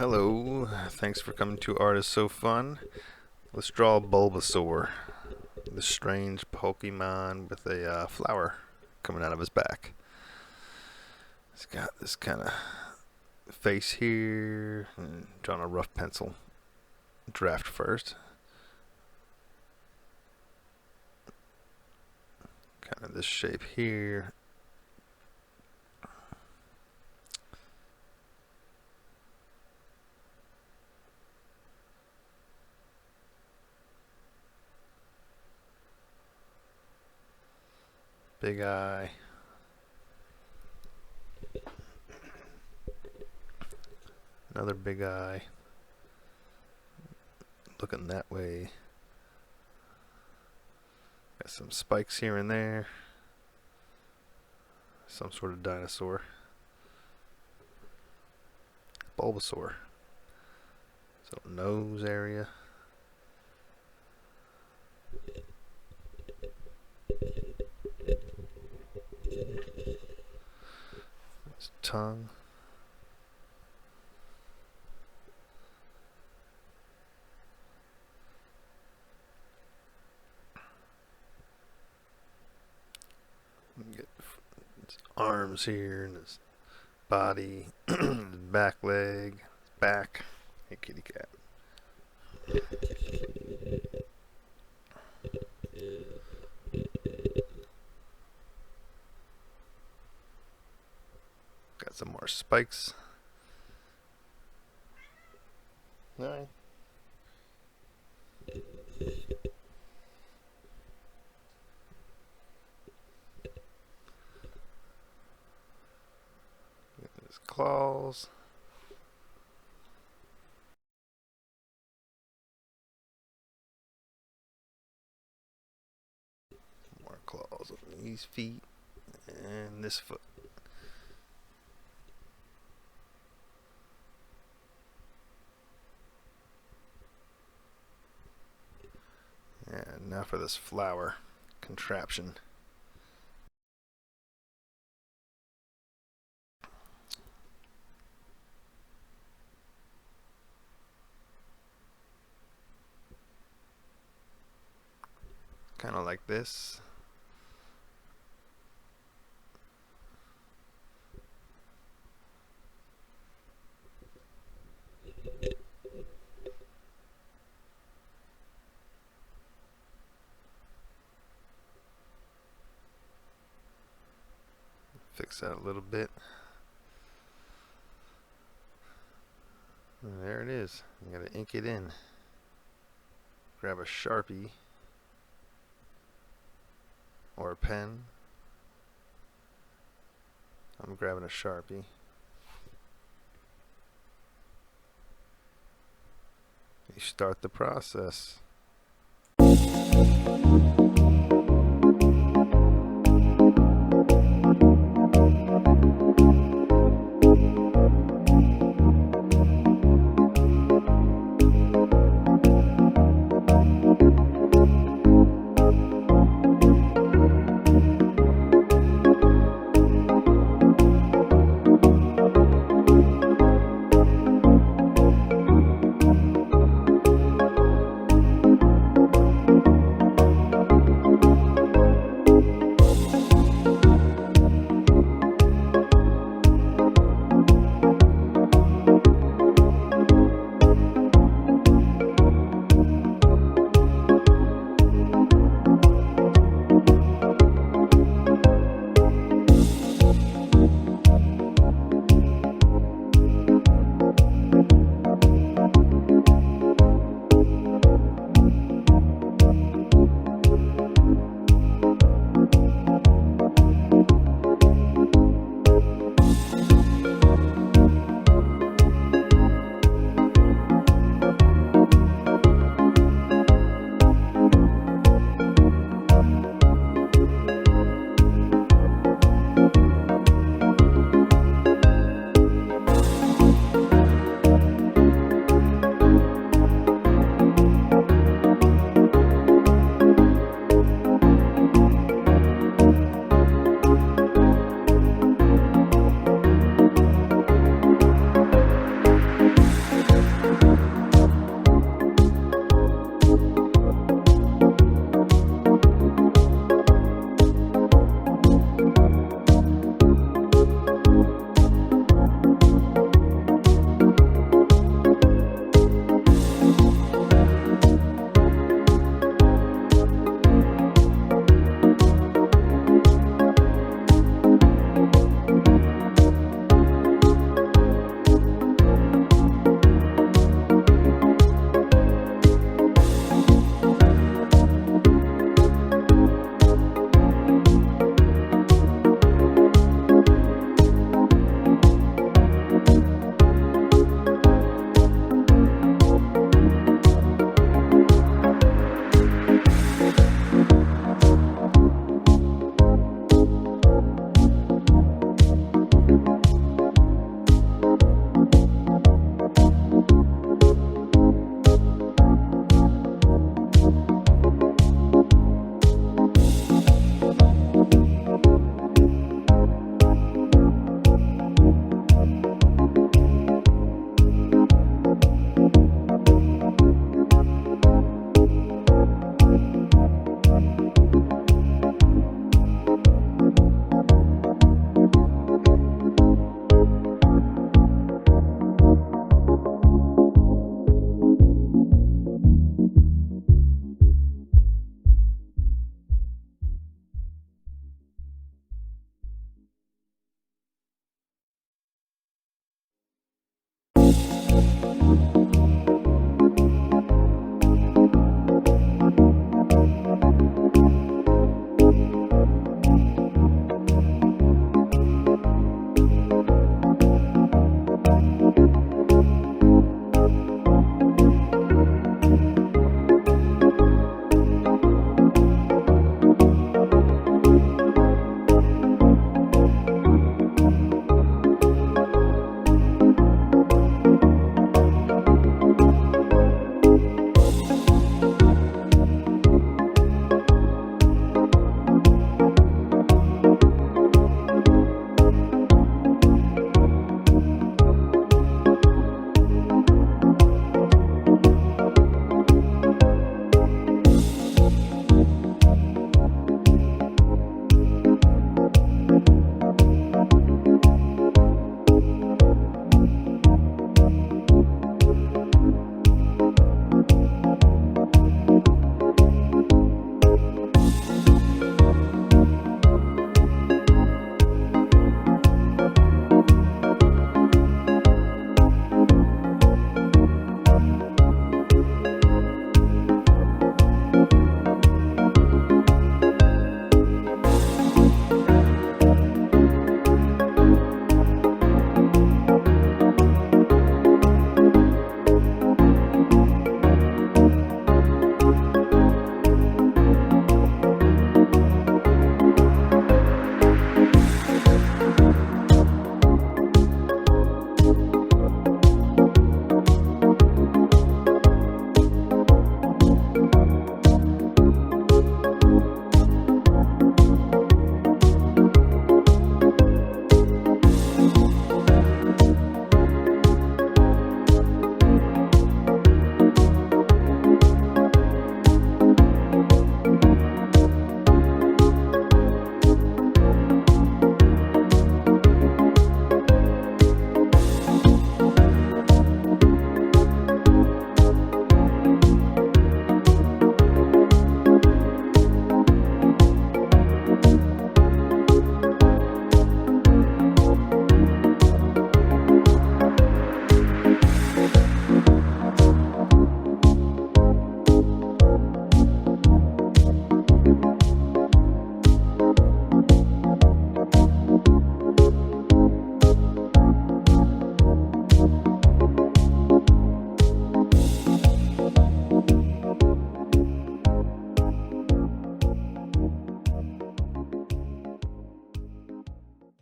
Hello, thanks for coming to Art is So Fun. Let's draw Bulbasaur, the strange Pokemon with a flower coming out of his back. He's got this kind of face here, and drawn a rough pencil. Draft first. Kind of this shape here. Big eye. Another big eye. Looking that way. Got some spikes here and there. Some sort of dinosaur. Bulbasaur. So nose area. His tongue. Get his arms here and his body, his back leg, his back. Hey, kitty cat. Got some more spikes. Alright. His claws. More claws on these feet and this foot. And now for this flower contraption. Kind of like this. Fix that a little bit. And there it is. You gotta ink it in. Grab a Sharpie or a pen. I'm grabbing a Sharpie. You start the process.